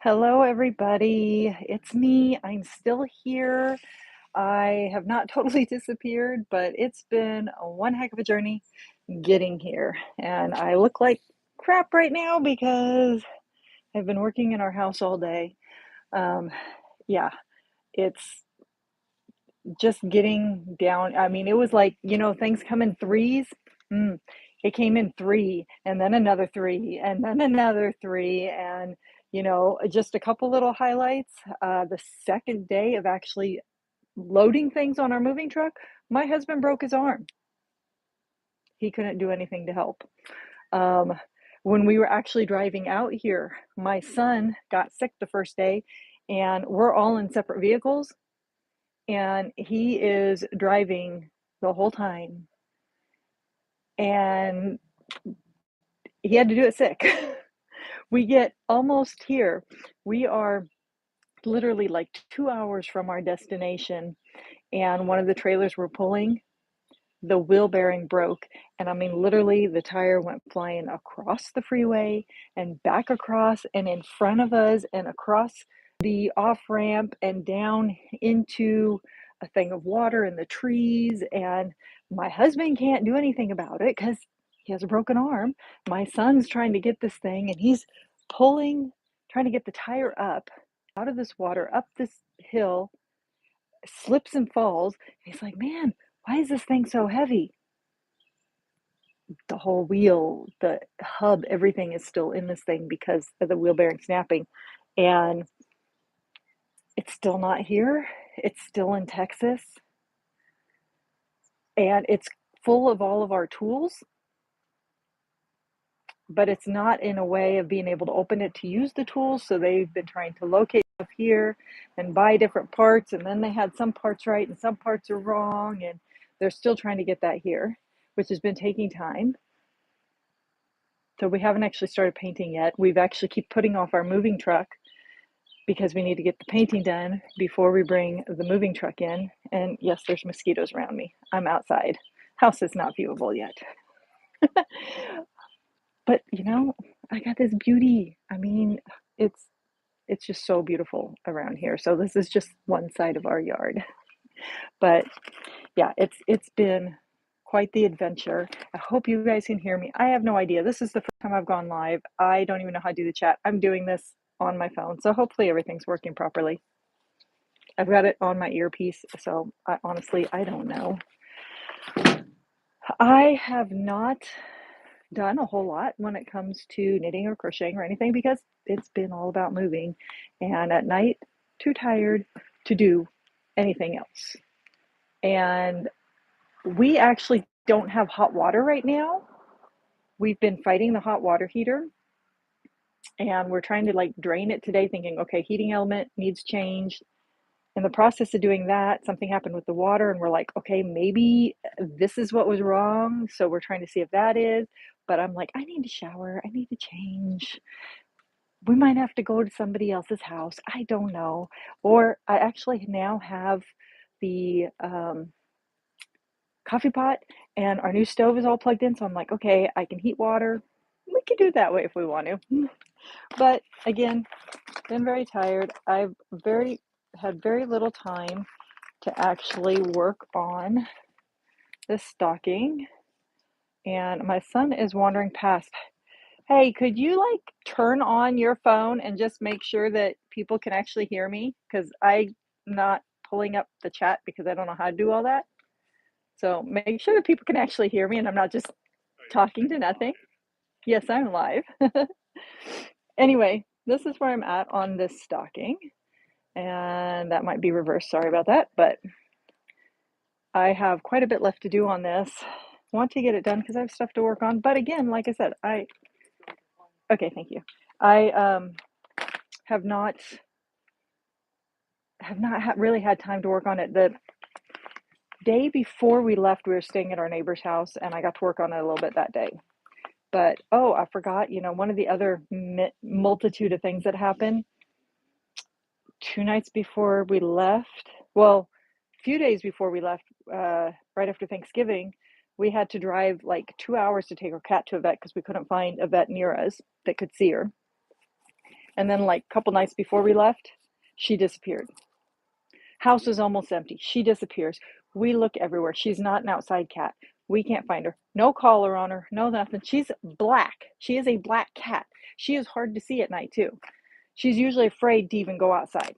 Hello, everybody. It's me. I'm still here. I have not totally disappeared, but it's been one heck of a journey getting here. And I look like crap right now because I've been working in our house all day. Um, yeah, it's just getting down. I mean, it was like, things come in threes. Mm, it came in three, and then another three, and then another three. And, just a couple little highlights. The second day of actually loading things on our moving truck, my husband broke his arm. He couldn't do anything to help. Um, when we were actually driving out here, my son got sick the first day, and we're all in separate vehicles and he is driving the whole time and he had to do it sick. We get almost here. We are literally like 2 hours from our destination, and one of the trailers we're pulling, the wheel bearing broke. And I mean, literally, the tire went flying across the freeway and back across and in front of us and across the off ramp and down into a thing of water in the trees. And my husband can't do anything about it because he has a broken arm. My son's trying to get this thing and he's pulling, trying to get the tire up out of this water, up this hill, slips and falls. And he's like, man, why is this thing so heavy? The whole wheel, the hub, everything is still in this thing because of the wheel bearing snapping. And it's still not here. It's still in Texas. And it's full of all of our tools, but it's not in a way of being able to open it to use the tools. So they've been trying to locate stuff here and buy different parts. And then they had some parts right and some parts are wrong. And they're still trying to get that here, which has been taking time. So we haven't actually started painting yet. We've actually keep putting off our moving truck because we need to get the painting done before we bring the moving truck in. And yes, there's mosquitoes around me. I'm outside. House is not viewable yet. But I got this beauty. I mean, it's it's just so beautiful around here. So this is just one side of our yard. But yeah, it's been quite the adventure. I hope you guys can hear me. I have no idea. This is the first time I've gone live. I don't even know how to do the chat. I'm doing this on my phone. So hopefully everything's working properly. I've got it on my earpiece, so I don't know. I have not done a whole lot when it comes to knitting or crocheting or anything because it's been all about moving, and at night, too tired to do anything else. And we actually don't have hot water right now. We've been fighting the hot water heater and we're trying to like drain it today, thinking, okay, heating element needs change. In the process of doing that, something happened with the water, and we're like, okay, maybe this is what was wrong. So we're trying to see if that is. But I'm like, I need to shower. I need to change. We might have to go to somebody else's house. I don't know. Or I actually now have the coffee pot, and our new stove is all plugged in. So I'm like, okay, I can heat water. We can do it that way if we want to. But again, been very tired. I've had very little time to actually work on this stocking. And my son is wandering past. Hey, could you like turn on your phone and just make sure that people can actually hear me? Because I'm not pulling up the chat because I don't know how to do all that. So make sure that people can actually hear me and I'm not just talking to nothing. Yes, I'm live. Anyway, this is where I'm at on this stocking. And that might be reversed. Sorry about that. But I have quite a bit left to do on this. Want to get it done because I have stuff to work on. But again, like I said, okay, thank you. I have not really had time to work on it. The day before we left, we were staying at our neighbor's house, and I got to work on it a little bit that day. But oh, I forgot. One of the other multitude of things that happened 2 nights before we left. Well, a few days before we left, right after Thanksgiving, we had to drive like 2 hours to take our cat to a vet because we couldn't find a vet near us that could see her. And then like a couple nights before we left, she disappeared. House is almost empty. She disappears. We look everywhere. She's not an outside cat. We can't find her. No collar on her. No nothing. She's black. She is a black cat. She is hard to see at night too. She's usually afraid to even go outside.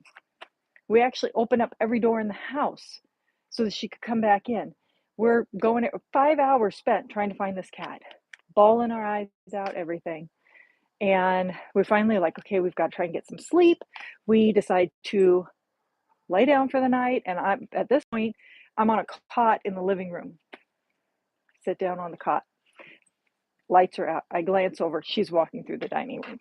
We actually open up every door in the house so that she could come back in. We're going at 5 hours spent trying to find this cat, bawling our eyes out, everything. And we finally like, okay, we've got to try and get some sleep. We decide to lay down for the night. And at this point, I'm on a cot in the living room. Sit down on the cot. Lights are out. I glance over. She's walking through the dining room.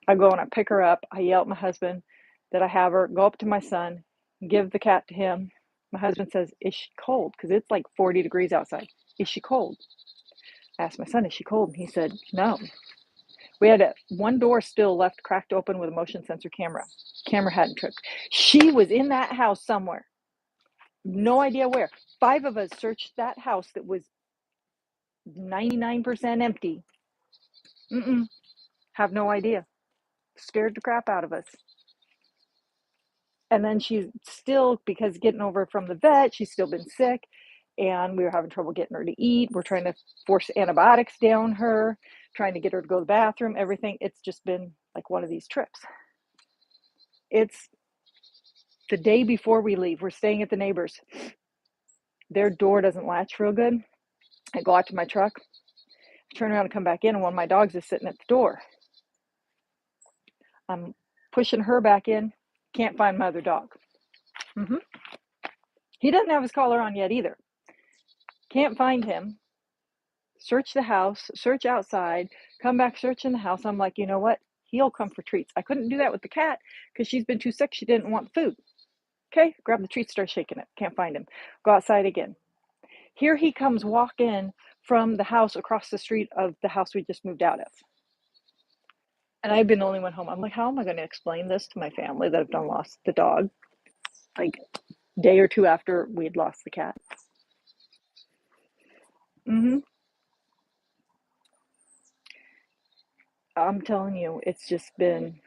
I go and I pick her up. I yell at my husband that I have her, go up to my son, give the cat to him. My husband says, is she cold? Because it's like 40 degrees outside. Is she cold? I asked my son, is she cold? And he said, no. We had one door still left cracked open with a motion sensor camera. Camera hadn't tripped. She was in that house somewhere. No idea where. 5 of us searched that house that was 99% empty. Have no idea. Scared the crap out of us. And then she's still, because getting over from the vet, she's still been sick, and we were having trouble getting her to eat. We're trying to force antibiotics down her, trying to get her to go to the bathroom, everything. It's just been like one of these trips. It's the day before we leave. We're staying at the neighbors. Their door doesn't latch real good. I go out to my truck, turn around and come back in, and one of my dogs is sitting at the door. I'm pushing her back in. Can't find my other dog. He doesn't have his collar on yet either. Can't find him. Search the house, search outside, come back, search in the house. I'm like, you know what? He'll come for treats. I couldn't do that with the cat because she's been too sick. She didn't want food. Okay, grab the treats, start shaking it. Can't find him. Go outside again. Here he comes walking from the house across the street of the house we just moved out of. And I've been the only one home. I'm like, how am I going to explain this to my family that I've done lost the dog? Like, day or two after we had lost the cat. I'm telling you, it's just been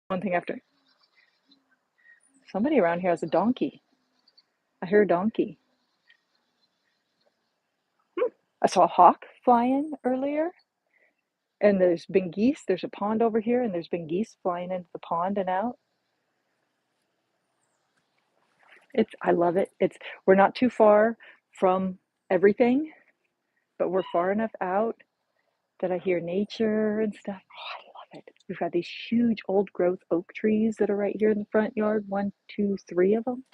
one thing after. Somebody around here has a donkey. I hear a donkey. I saw a hawk flying earlier, and there's been geese. There's a pond over here, and there's been geese flying into the pond and out. I love it. We're not too far from everything, but we're far enough out that I hear nature and stuff. Oh, I love it. We've got these huge old growth oak trees that are right here in the front yard. 1, 2, 3 of them.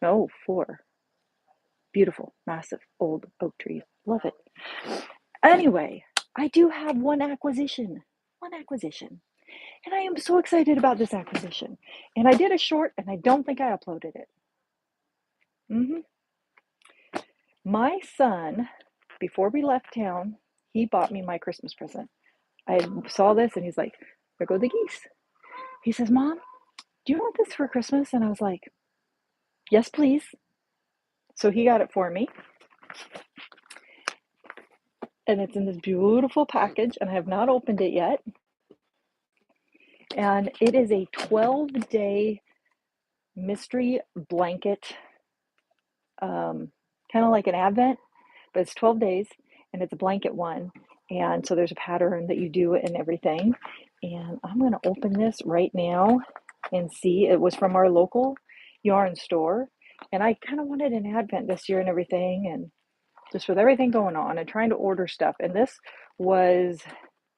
No, 4. Beautiful, massive old oak trees. Love it. Anyway, I do have one acquisition. And I am so excited about this acquisition. And I did a short, and I don't think I uploaded it. My son, before we left town, he bought me my Christmas present. I saw this, and he's like, there go the geese. He says, Mom, do you want this for Christmas? And I was like, yes, please. So he got it for me. And it's in this beautiful package, and I have not opened it yet. And it is a 12-day mystery blanket, kind of like an Advent, but it's 12 days, and it's a blanket one. And so there's a pattern that you do and everything. And I'm going to open this right now and see. It was from our local yarn store. And I kind of wanted an Advent this year and everything. And just with everything going on and trying to order stuff. And this was,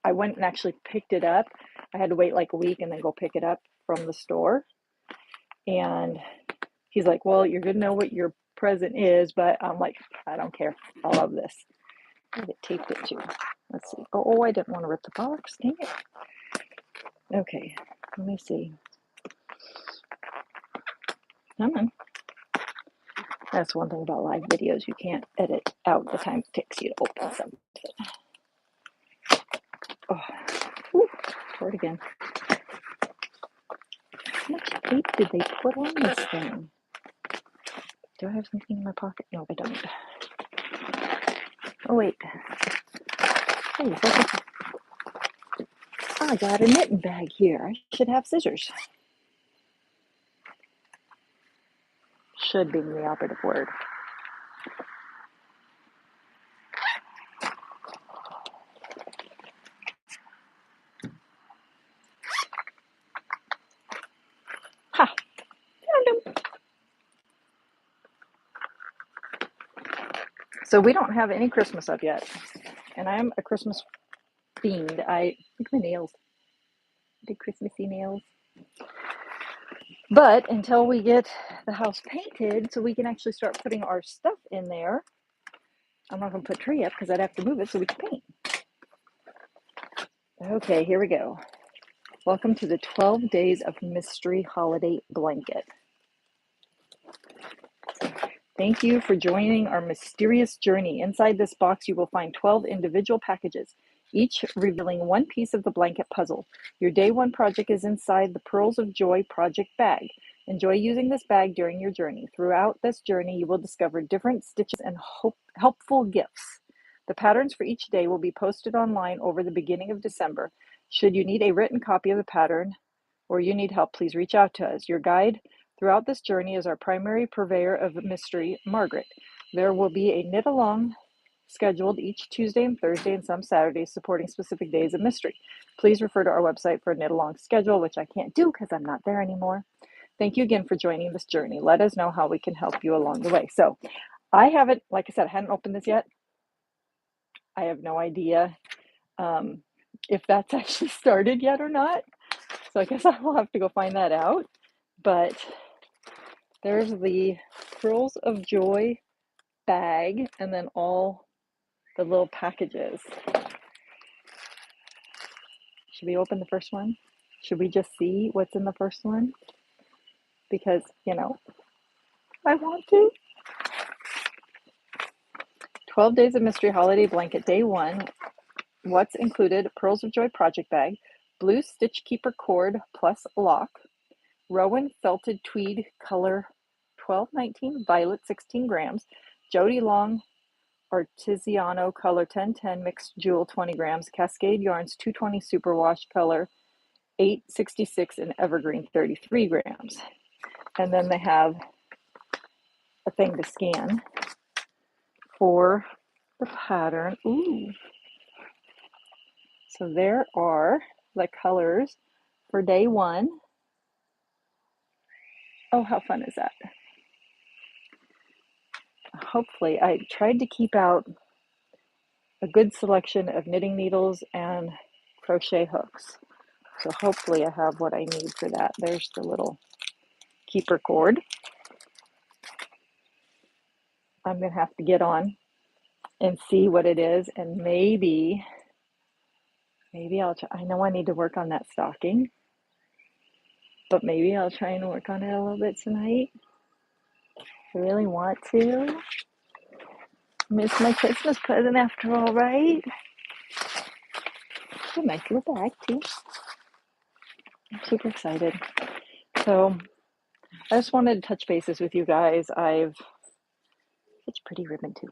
I went and actually picked it up. I had to wait like a week and then go pick it up from the store. And he's like, well, you're going to know what your present is. But I'm like, I don't care. I love this. I taped it too. Let's see. Oh, I didn't want to rip the box. Dang it. Okay, let me see. Come on. That's one thing about live videos. You can't edit out the time it takes you to open something. Oh, whew, tore it again. How much tape did they put on this thing? Do I have something in my pocket? No, I don't. Oh, wait. Hey, I got a knitting bag here. I should have scissors. Should being the operative word. Ha! Found them. So we don't have any Christmas up yet. And I'm a Christmas fiend. I look at my nails. Big Christmassy nails. But until we get the house painted so we can actually start putting our stuff in there, I'm not going to put a tree up because I'd have to move it so we can paint. Okay, here we go. Welcome to the 12 Days of Mystery Holiday Blanket. Thank you for joining our mysterious journey. Inside this box, you will find 12 individual packages, each revealing one piece of the blanket puzzle. Your day one project is inside the Pearls of Joy project bag. Enjoy using this bag during your journey. Throughout this journey, you will discover different stitches and helpful gifts. The patterns for each day will be posted online over the beginning of December. Should you need a written copy of the pattern or you need help, please reach out to us. Your guide throughout this journey is our primary purveyor of mystery, Margaret. There will be a knit along scheduled each Tuesday and Thursday and some Saturdays supporting specific days of mystery. Please refer to our website for a knit along schedule, which I can't do because I'm not there anymore. Thank you again for joining this journey. Let us know how we can help you along the way. So I haven't, like I said, I hadn't opened this yet. I have no idea if that's actually started yet or not. So I guess I will have to go find that out. But there's the Pearls of Joy bag and then all the little packages. Should we open the first one? Should we just see what's in the first one? Because, you know, I want to. 12 Days of Mystery Holiday Blanket, Day 1. What's included? Pearls of Joy project bag, blue Stitch Keeper cord plus lock, Rowan felted tweed color 1219, violet 16 grams, Jody Long Artiziano color 1010 mixed jewel 20 grams, Cascade Yarns 220 superwash color 866 and evergreen 33 grams. And then they have a thing to scan for the pattern. Ooh. So there are the colors for day 1. Oh, how fun is that? Hopefully, I tried to keep out a good selection of knitting needles and crochet hooks. So hopefully I have what I need for that. There's the little keeper cord. I'm going to have to get on and see what it is, and maybe I'll try. I know I need to work on that stocking, but maybe I'll try and work on it a little bit tonight. I really want to. It's my Christmas present after all, right? It's a nice little bag too. I'm super excited. So I just wanted to touch bases with you guys. It's pretty ribbon too.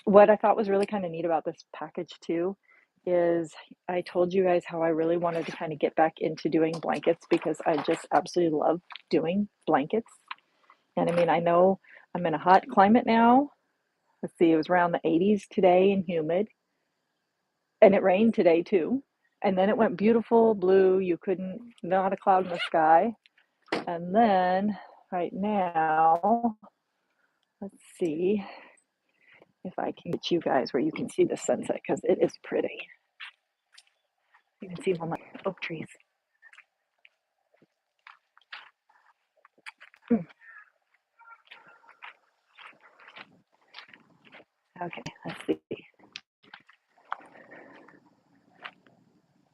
What I thought was really kind of neat about this package too is I told you guys how I really wanted to kind of get back into doing blankets because I just absolutely love doing blankets. And I mean, I know I'm in a hot climate now. Let's see, it was around the 80s today and humid. And it rained today too. And then it went beautiful blue. You couldn't, not a cloud in the sky. And then right now, let's see if I can get you guys where you can see the sunset because it is pretty. You can see all my oak trees. Okay, let's see.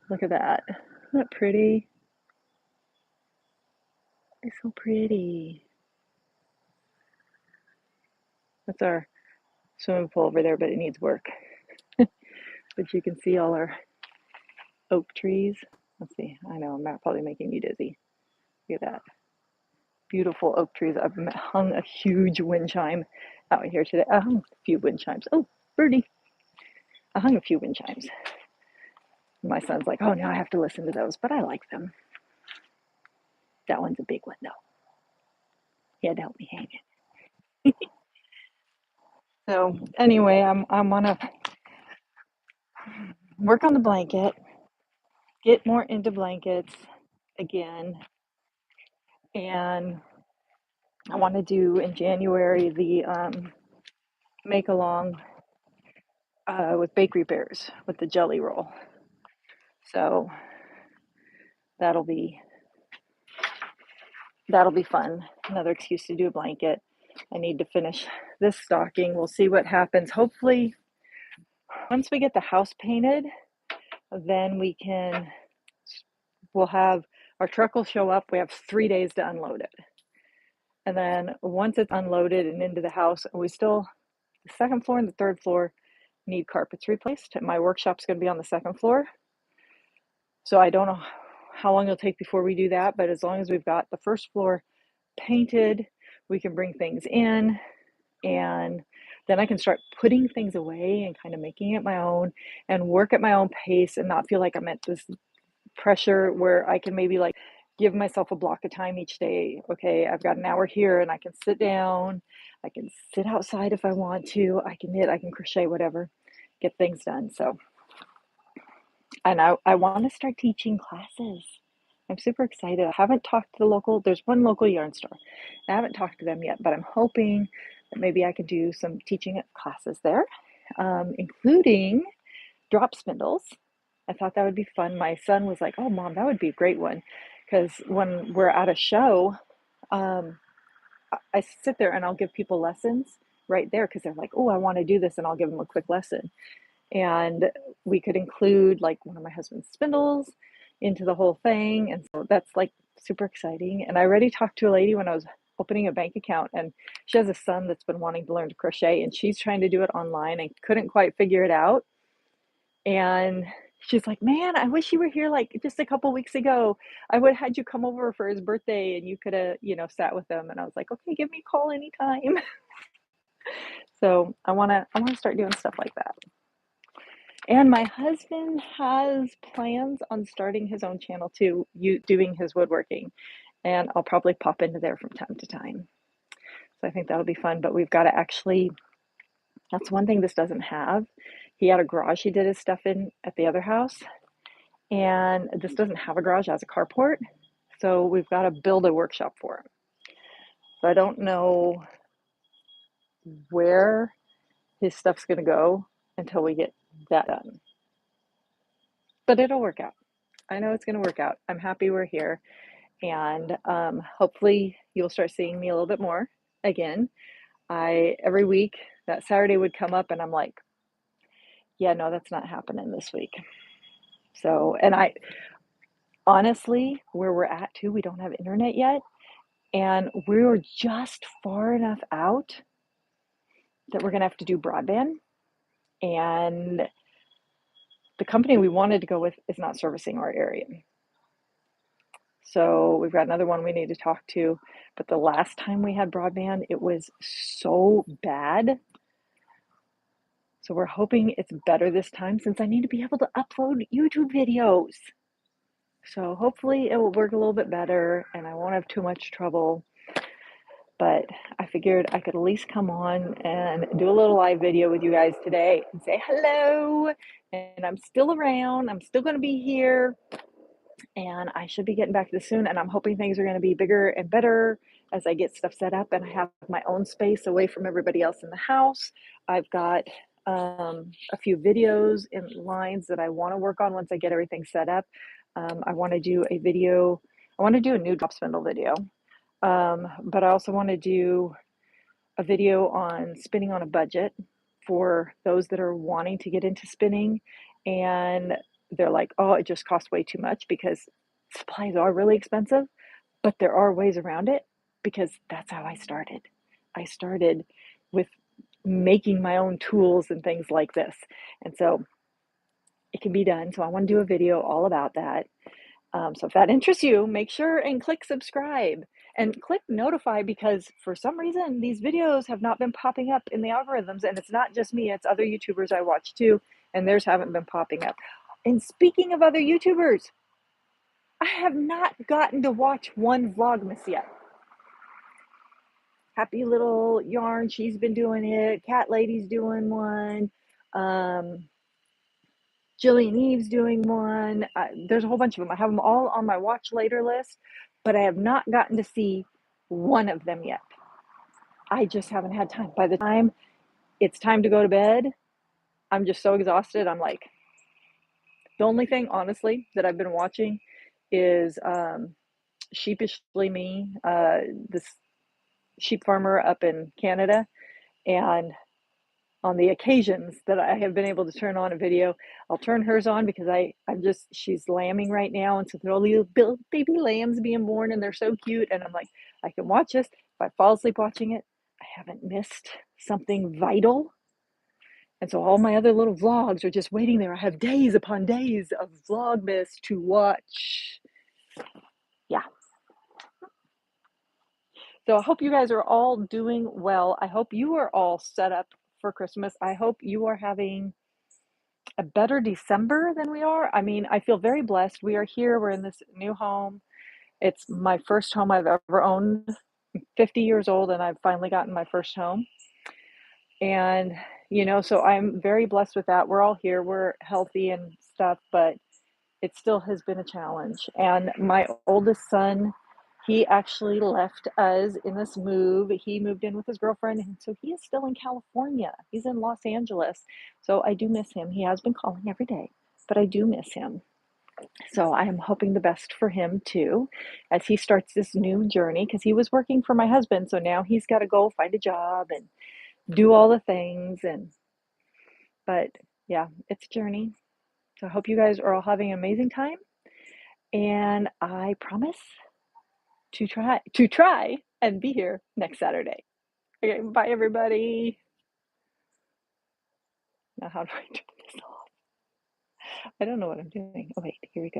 Look at that. Isn't that pretty? It's so pretty. That's our swimming pool over there, but it needs work. But you can see all our oak trees. Let's see. I know I'm probably making you dizzy. Look at that. Beautiful oak trees. I've hung a huge wind chime out here today. I hung a few wind chimes. Oh, birdie. I hung a few wind chimes. My son's like, oh, now I have to listen to those, but I like them. That one's a big one, though. He had to help me hang it. So anyway, I'm gonna work on the blanket, get more into blankets again, and I want to do in January the make along with Bakery Bears with the jelly roll. So that'll be fun. Another excuse to do a blanket. I need to finish this stocking. We'll see what happens. Hopefully, once we get the house painted, then we'll have our truck will show up. We have 3 days to unload it. And then once it's unloaded and into the house, the second floor and the third floor need carpets replaced. My workshop's going to be on the second floor. So I don't know how long it'll take before we do that, but as long as we've got the first floor painted, we can bring things in, and then I can start putting things away and kind of making it my own and work at my own pace and not feel like I'm at this pressure where I can maybe like give myself a block of time each day. Okay, I've got an hour here and I can sit down, I can sit outside if I want to, I can knit, I can crochet, whatever, get things done. So, and I want to start teaching classes. I'm super excited. I haven't talked to there's one local yarn store. I haven't talked to them yet, but I'm hoping that maybe I could do some teaching classes there, including drop spindles. I thought that would be fun. My son was like, oh, Mom, that would be a great one. Because when we're at a show, um, I sit there and I'll give people lessons right there because they're like, oh, I want to do this. And I'll give them a quick lesson. And we could include like one of my husband's spindles into the whole thing. And so that's like super exciting. And I already talked to a lady when I was opening a bank account, and she has a son that's been wanting to learn to crochet, and she's trying to do it online and couldn't quite figure it out. And she's like, man, I wish you were here like just a couple weeks ago. I would have had you come over for his birthday and you could have, sat with him. And I was like, okay, give me a call anytime. So I wanna start doing stuff like that. And my husband has plans on starting his own channel too, doing his woodworking. And I'll probably pop into there from time to time. So I think that'll be fun. But we've got to actually, that's one thing this doesn't have. He had a garage he did his stuff in at the other house. And this doesn't have a garage, it has a carport. So we've got to build a workshop for him. So I don't know where his stuff's going to go until we get that done. But it'll work out. I know it's going to work out. I'm happy we're here. And hopefully you'll start seeing me a little bit more again. Every week that Saturday would come up and I'm like, yeah, no, that's not happening this week. So, and I honestly, where we're at too, we don't have internet yet. And we were just far enough out that we're going to have to do broadband. And the company we wanted to go with is not servicing our area. So we've got another one we need to talk to. But the last time we had broadband, it was so bad. So we're hoping it's better this time since I need to be able to upload YouTube videos. So hopefully it will work a little bit better and I won't have too much trouble. But I figured I could at least come on and do a little live video with you guys today and say hello. And I'm still around. I'm still going to be here. And I should be getting back to this soon. And I'm hoping things are going to be bigger and better as I get stuff set up and I have my own space away from everybody else in the house. I've got a few videos and lines that I want to work on once I get everything set up. I want to do a video. I want to do a new drop spindle video. But I also want to do a video on spinning on a budget for those that are wanting to get into spinning and they're like, oh, it just costs way too much because supplies are really expensive, but there are ways around it because that's how I started. I started with making my own tools and things like this. And so it can be done. So I want to do a video all about that. So if that interests you, make sure and click subscribe and click notify because for some reason these videos have not been popping up in the algorithms, and it's not just me, it's other YouTubers I watch too, and theirs haven't been popping up. And speaking of other YouTubers, I have not gotten to watch one Vlogmas yet. Happy Little Yarn, she's been doing it. Cat Lady's doing one. Um, Jillian Eve's doing one. There's a whole bunch of them. I have them all on my watch later list, but I have not gotten to see one of them yet. I just haven't had time. By the time it's time to go to bed, I'm just so exhausted. I'm like, the only thing, honestly, that I've been watching is Sheepishly Me, this sheep farmer up in Canada. And on the occasions that I have been able to turn on a video, I'll turn hers on because she's lambing right now. And so there are all these little baby lambs being born and they're so cute. And I'm like, I can watch this. If I fall asleep watching it, I haven't missed something vital. And so all my other little vlogs are just waiting there. I have days upon days of Vlogmas to watch. Yeah. So I hope you guys are all doing well. I hope you are all set up for Christmas. I hope you are having a better December than we are. I mean, I feel very blessed. We are here, we're in this new home. It's my first home I've ever owned. I'm 50 years old and I've finally gotten my first home. And, so I'm very blessed with that. We're all here, we're healthy and stuff, but it still has been a challenge. And my oldest son, he actually left us in this move. He moved in with his girlfriend, and so he is still in California. He's in Los Angeles. So I do miss him. He has been calling every day, but I do miss him. So I am hoping the best for him too as he starts this new journey because he was working for my husband. So now he's got to go find a job and do all the things. But yeah, it's a journey. So I hope you guys are all having an amazing time. And I promise to try and be here next Saturday. Okay, bye everybody. Now how do I turn this off? I don't know what I'm doing. Oh wait, here we go.